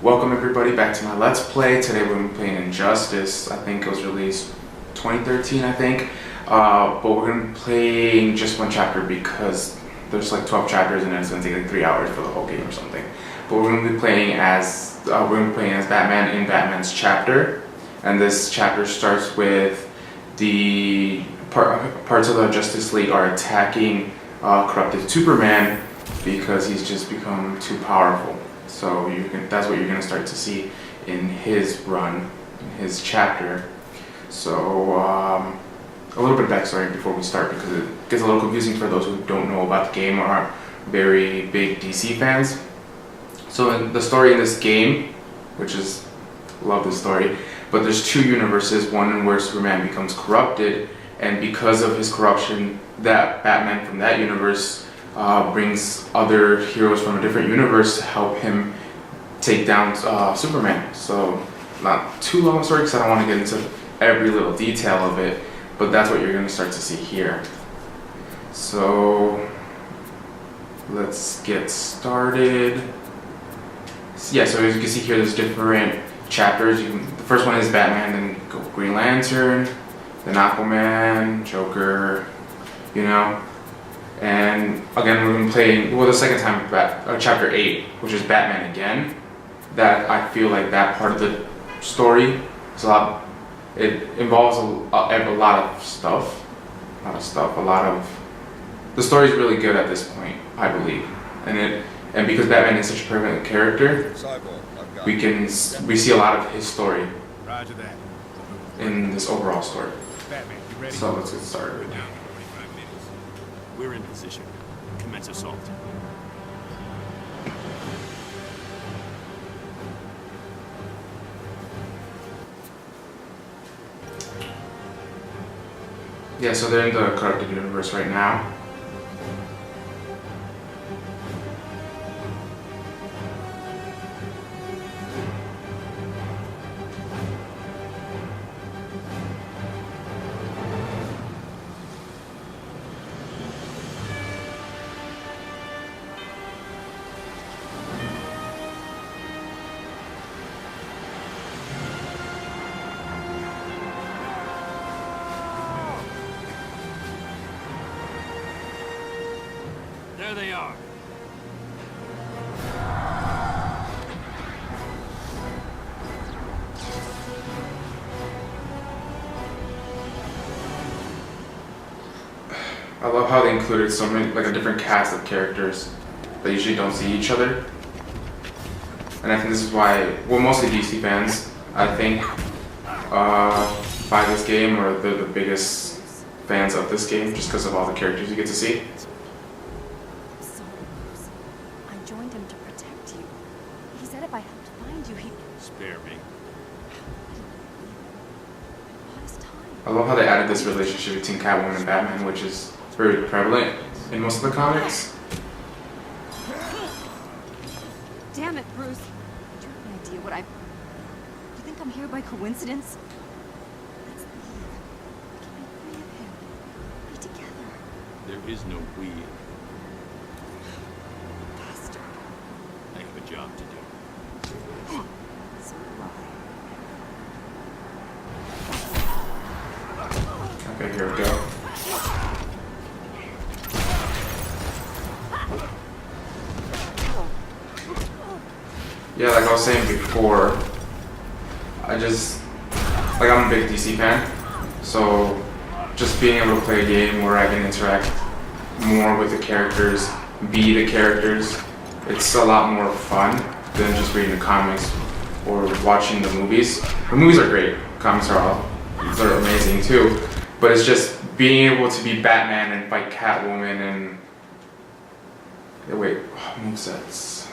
Welcome everybody back to my Let's Play. Today we're going to be playing Injustice. I think it was released 2013, I think. But we're going to be playing just one chapter because there's like 12 chapters and it's going to take like 3 hours for the whole game or something. But we're going to be playing as Batman in Batman's chapter. And this chapter starts with the parts of the Justice League are attacking corrupted Superman because he's just become too powerful. So that's what you're going to start to see in his run, in his chapter. So a little bit of backstory before we start because it gets a little confusing for those who don't know about the game or aren't very big DC fans. So in the story in this game, love this story, but there's two universes, one where Superman becomes corrupted, and because of his corruption, that Batman from that universe brings other heroes from a different universe to help him take down Superman. So not too long a story because I don't want to get into every little detail of it, but that's what you're going to start to see here. So let's get started. Yeah, so as you can see here, there's different chapters. The first one is Batman, then go Green Lantern, then Aquaman, Joker, And again, we're going to be playing, the second time, chapter 8, which is Batman again. That I feel like that part of the story is it involves a lot of stuff. The story is really good at this point, I believe. And because Batman is such a prevalent character, we see a lot of his story in this overall story. So let's get started. We're in position. Commence assault. Yeah, so they're in the corrupted universe right now. There they are. I love how they included so many, like a different cast of characters that usually don't see each other. And I think this is why, mostly DC fans, I think, buy this game, or they're the biggest fans of this game just because of all the characters you get to see. I joined him to protect you. He said if I helped find you, he'd Spare me. bought his time. I love how they added this relationship between Catwoman and Batman, which is very prevalent in most of the comics. Damn it, Bruce. Do you have an idea what You think I'm here by coincidence? Let's leave. We can be free of him. Be together. There is no we. Bastard. I have a job to do. So do I. Okay, here we go. Yeah, like I was saying before, I'm a big DC fan, so just being able to play a game where I can interact more with the characters, be the characters, it's a lot more fun than just reading the comics or watching the movies. The movies are great, comics they're amazing too, but it's just being able to be Batman and fight Catwoman and... Wait, movesets.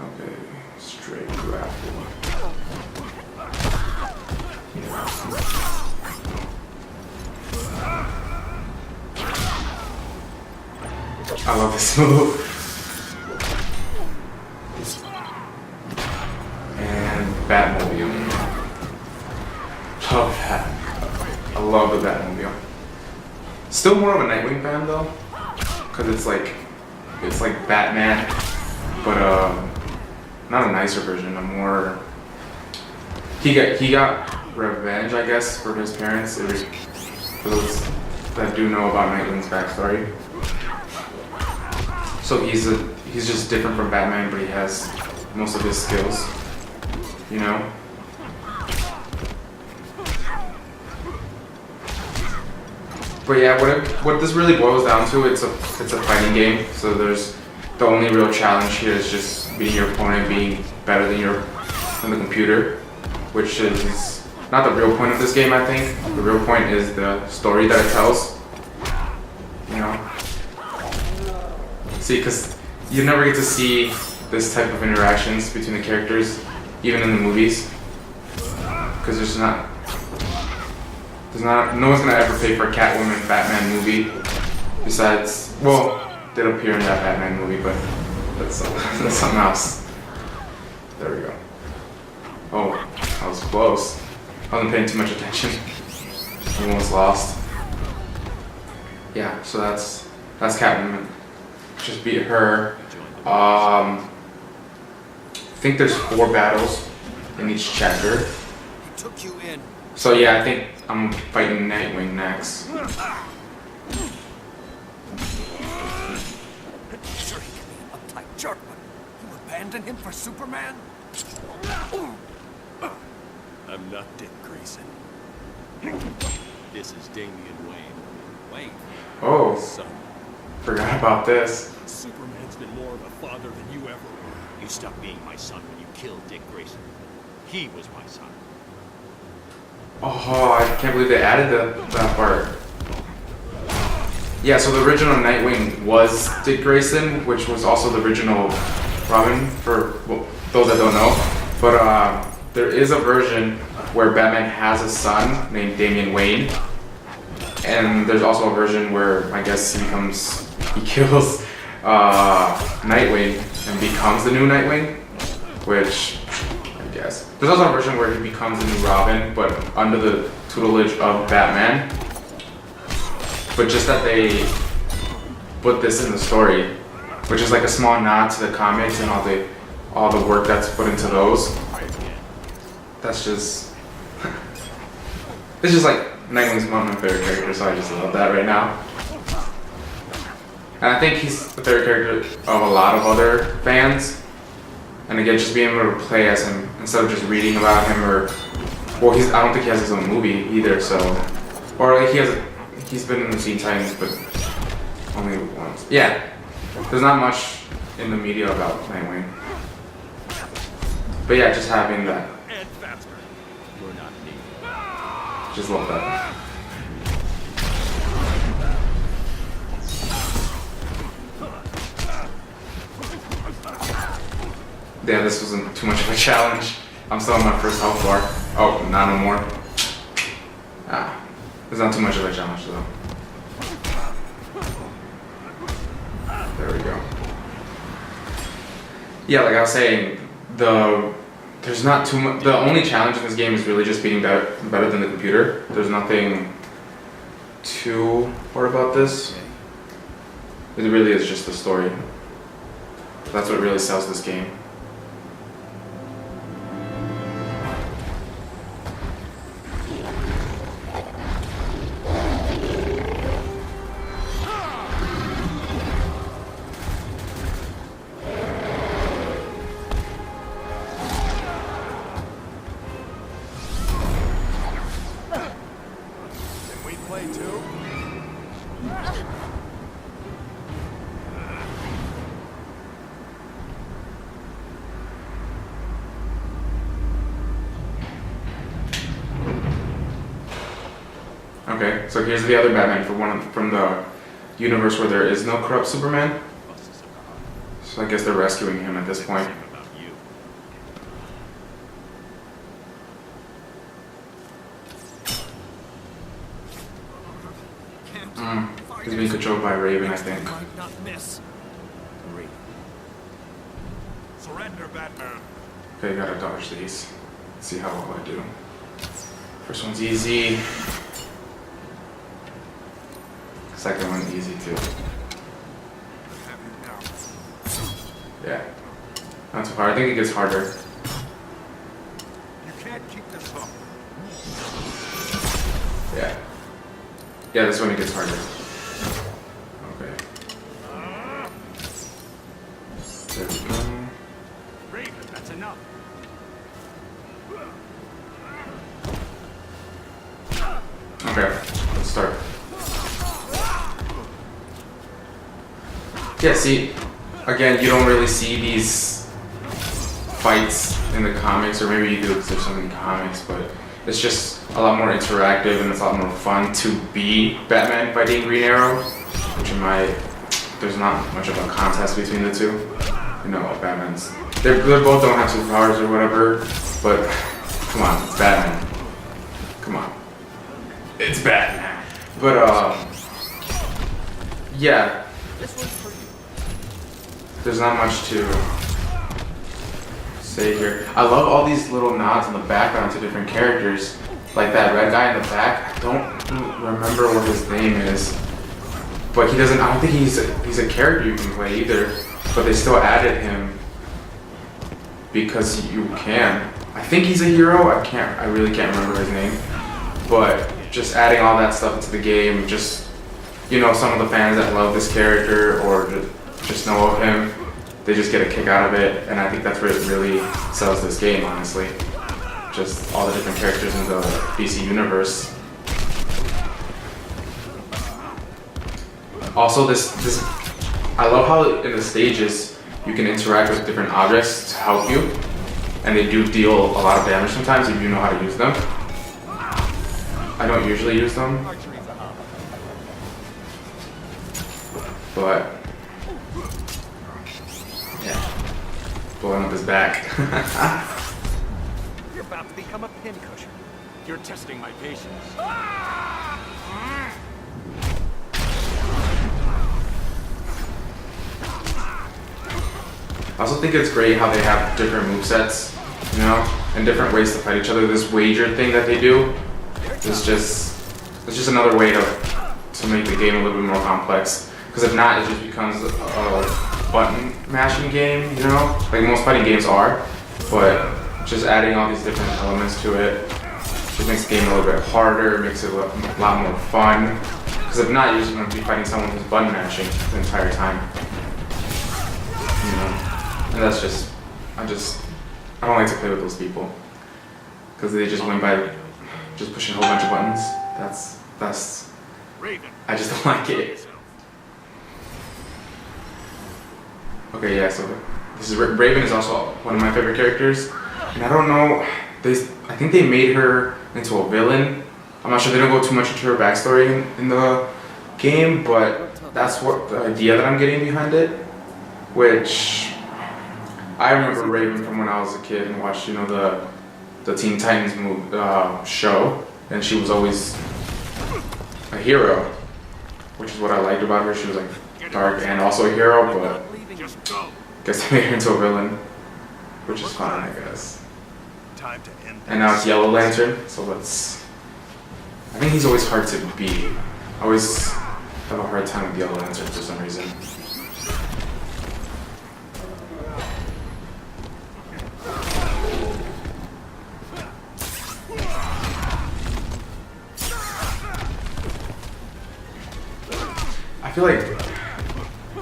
Okay, straight grapple. I love this move. And Batmobile. love that. I love the Batmobile. Still more of a Nightwing fan though, because it's like Batman, but not a nicer version. A more he got revenge, I guess, for his parents. It was, for those that do know about Nightwing's backstory. So he's just different from Batman, but he has most of his skills, you know. But yeah, what this really boils down to, it's a fighting game. So there's the only real challenge here is just beating your opponent, being better than the computer, which is not the real point of this game. I think the real point is the story that it tells. You know, see, because you never get to see this type of interactions between the characters, even in the movies, because no one's gonna ever pay for a Catwoman Batman movie. Besides, well, did appear in that Batman movie, but that's something else. There we go. Oh, that was close. I wasn't paying too much attention. Almost lost. Yeah, so that's Catwoman. Just beat her. I think there's 4 battles in each chapter. He took you in. So yeah, I think I'm fighting Nightwing next. Sure, he can be an uptight jerk, but you abandon him for Superman? I'm not Dick Grayson. This is Damian Wayne. Wayne. Oh, Son. forgot about this. Superman's been more of a father than you ever were. You stopped being my son when you killed Dick Grayson. He was my son. Oh, I can't believe they added that part. Yeah, so the original Nightwing was Dick Grayson, which was also the original Robin, for those that don't know. But there is a version where Batman has a son named Damian Wayne. And there's also a version where I guess he kills Nightwing and becomes the new Nightwing, which I guess. There's also a version where he becomes the new Robin, but under the tutelage of Batman. But just that they put this in the story, which is like a small nod to the comics and all the work that's put into those. That's just it's just like Nightwing's one of my favorite characters, so I just love that right now. And I think he's the favorite character of a lot of other fans. And again, just being able to play as him instead of just reading about him, or well, I don't think he has his own movie either. So, or like he's been in the Teen Titans, but only once. Yeah, there's not much in the media about Nightwing. But yeah, just having that. And faster. We're not needed. Just love that. Yeah, this wasn't too much of a challenge. I'm still on my first health bar. Oh, not no more. It's not too much of a challenge though. There we go. Yeah, like I was saying, there's not too much. The only challenge in this game is really just being better than the computer. There's nothing too hard about this. It really is just the story. That's what really sells this game. Okay, so here's the other Batman from the universe where there is no corrupt Superman. So I guess they're rescuing him at this point. He's being controlled by Raven, I think. Surrender, Batman. Okay, gotta dodge these. See how well I do. First one's easy. Second one easy too. Yeah. Not too hard. I think it gets harder. You can't keep this up. Yeah. Yeah, this one it gets harder. Okay. There we go. Raven, that's enough. Okay, let's start. Yeah, see, again, you don't really see these fights in the comics, or maybe you do because there's so many comics, but it's just a lot more interactive and it's a lot more fun to be Batman fighting Green Arrow, which there's not much of a contest between the two. You know, Batman's, they both don't have superpowers or whatever, but come on, it's Batman. Come on. It's Batman. But, yeah. This one's for you. There's not much to say here. I love all these little nods in the background to different characters. Like that red guy in the back. I don't remember what his name is. But I don't think he's a character you can play either. But they still added him because you can. I think he's a hero. I really can't remember his name. But just adding all that stuff into the game, just, you know, some of the fans that love this character or just know of him, they just get a kick out of it, and I think that's what really sells this game, honestly. Just all the different characters in the DC universe. Also, I love how in the stages you can interact with different objects to help you, and they do deal a lot of damage sometimes if you know how to use them. I don't usually use them, but yeah, blowing up his back. You're about to become a pincushion. You're testing my patience. I also think it's great how they have different movesets, you know, and different ways to fight each other. This wager thing that they do is just another way to make the game a little bit more complex. Because if not, it just becomes a button mashing game, you know, like most fighting games are. But just adding all these different elements to it just makes the game a little bit harder, makes it a lot more fun. Because if not, you're just going to be fighting someone who's button mashing the entire time. You know, and that's just, I don't like to play with those people. Because they just win by just pushing a whole bunch of buttons. That's, Raven. I just don't like it. Okay, yeah, so Raven is also one of my favorite characters. And I don't know, I think they made her into a villain. I'm not sure, they don't go too much into her backstory in the game, but that's what the idea that I'm getting behind it. Which, I remember Raven from when I was a kid and watched, you know, the Teen Titans show, and she was always a hero, which is what I liked about her. She was like dark and also a hero, but I guess they made her into a villain, which is fine, I guess. Time to end this. And now it's Yellow Lantern, so I think he's always hard to beat. I always have a hard time with Yellow Lantern for some reason. I feel like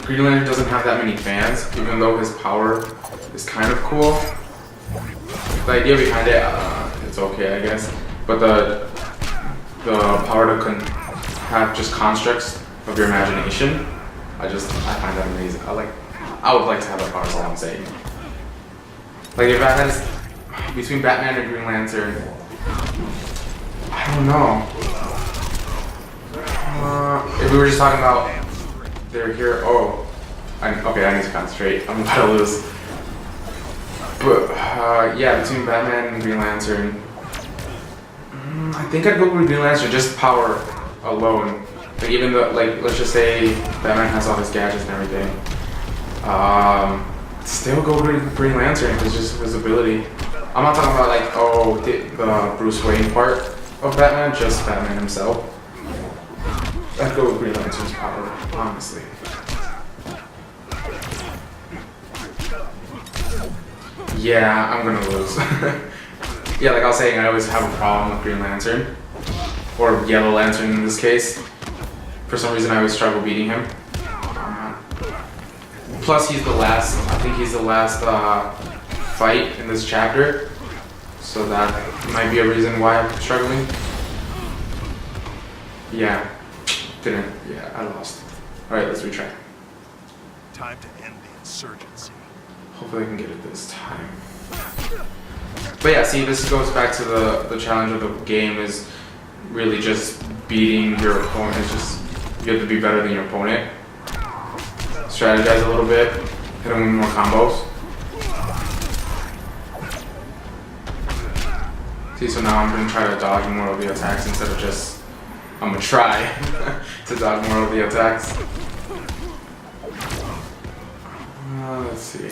Green Lantern doesn't have that many fans, even though his power is kind of cool. The idea behind it, it's okay, I guess. But the power to have just constructs of your imagination, I find that amazing. I would like to have that power, is all I'm saying. Like if I had between Batman and Green Lantern, I don't know. If we were just talking about their hero, okay, I need to concentrate. I'm about to lose. But yeah, between Batman and Green Lantern, I think I'd go with Green Lantern, just power alone. Like even though, like, let's just say Batman has all his gadgets and everything. Still go with Green Lantern because just his ability. I'm not talking about like the Bruce Wayne part. of Batman, just Batman himself. I'd go with Green Lantern's power, honestly. Yeah, I'm gonna lose. Yeah, like I was saying, I always have a problem with Green Lantern. Or Yellow Lantern in this case. For some reason, I always struggle beating him. Plus, he's the last, I think he's the last fight in this chapter. So that might be a reason why I'm struggling. Yeah, I lost. Alright, let's retry. Time to end the insurgency. Hopefully I can get it this time. But yeah, see, this goes back to the challenge of the game is really just beating your opponent. It's just, you have to be better than your opponent. Strategize a little bit, hit him with more combos. See, so now I'm going to try to dodge more of the attacks instead of just, I'm going to try to dodge more of the attacks. Let's see.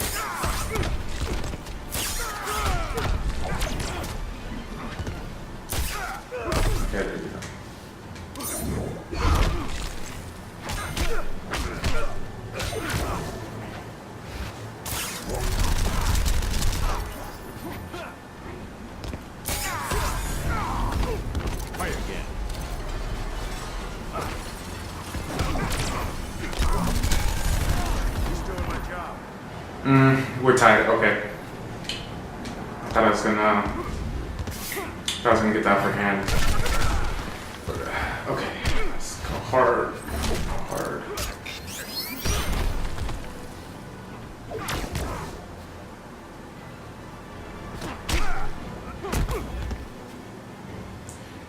Okay, there we go. Try again. Who's doing my job? We're tied. Okay. I thought I was gonna get that for hand. But, okay, let's go hard. Go hard.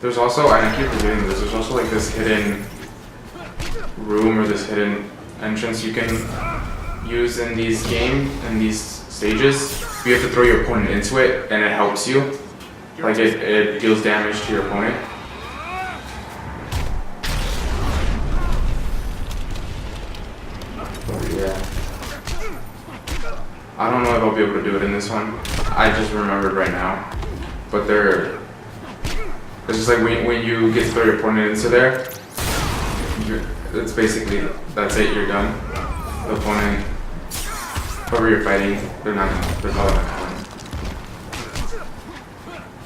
There's also, I keep forgetting this, there's also like this hidden room or this hidden entrance you can use in these stages. You have to throw your opponent into it and it helps you. Like it deals damage to your opponent. Yeah. I don't know if I'll be able to do it in this one. I just remembered right now. But it's just like when you get to throw your opponent into there, it's basically, that's it, you're done. The opponent, whoever you're fighting, they're probably not coming.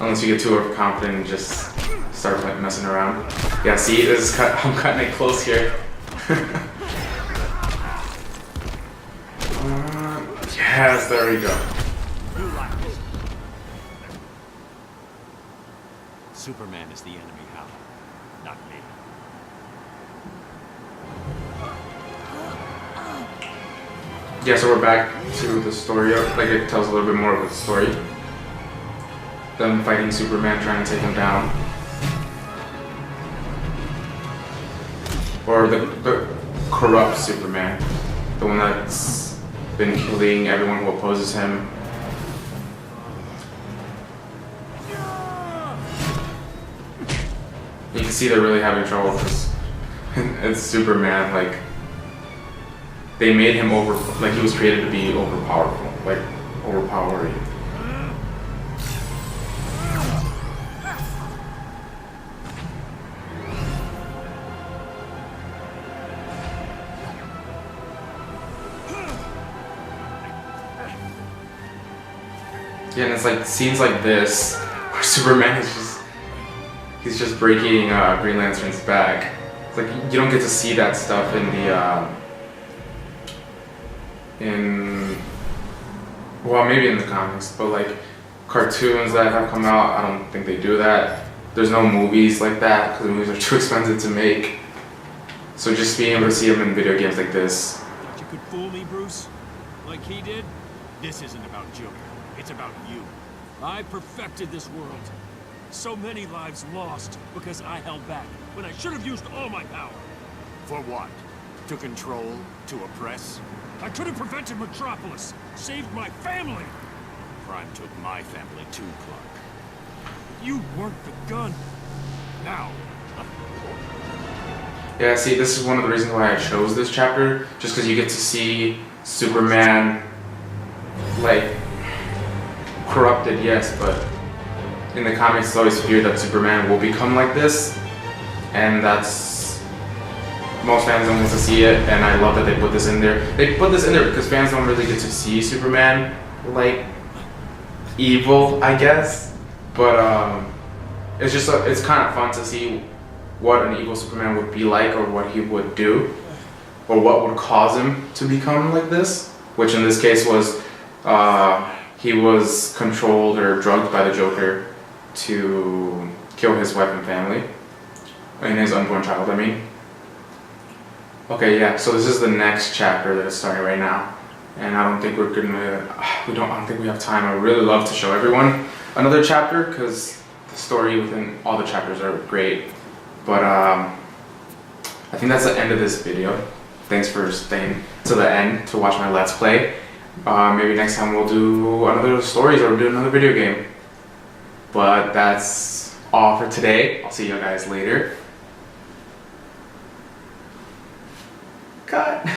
Unless you get too overconfident and just start like messing around. Yeah, see, I'm cutting it close here. Yes, there we go. Superman is the enemy, Hal, not me. Yeah, so we're back to the story of, like it tells a little bit more of the story. Them fighting Superman, trying to take him down. Or the corrupt Superman. The one that's been killing everyone who opposes him. You can see they're really having trouble because it's Superman, like they made him like he was created to be overpowerful, like overpowering. Yeah, and it's like scenes like this where Superman is he's just breaking Green Lantern's back. It's like you don't get to see that stuff in well, maybe in the comics, but like cartoons that have come out, I don't think they do that. There's no movies like that because the movies are too expensive to make. So just being able to see them in video games like this. Thought you could fool me, Bruce? Like he did? This isn't about Joker. It's about you. I perfected this world. So many lives lost because I held back when I should have used all my power. For what? To control? To oppress? I could have prevented Metropolis, saved my family. Crime took my family too, Clark. You weren't the gun. Now. Yeah, see, this is one of the reasons why I chose this chapter, just because you get to see Superman, like, corrupted, yes, but in the comics, it's always feared that Superman will become like this, and that's most fans don't want to see it. And I love that they put this in there. They put this in there because fans don't really get to see Superman like evil, I guess. But it's just it's kind of fun to see what an evil Superman would be like, or what he would do, or what would cause him to become like this. Which in this case was he was controlled or drugged by the Joker to kill his wife and family, and his unborn child, I mean. Okay, yeah, so this is the next chapter that is starting right now, and I don't think I don't think we have time. I would really love to show everyone another chapter, because the story within all the chapters are great, but I think that's the end of this video. Thanks for staying to the end to watch my Let's Play. Maybe next time we'll do another stories, or we'll do another video game. But that's all for today. I'll see you guys later. Cut.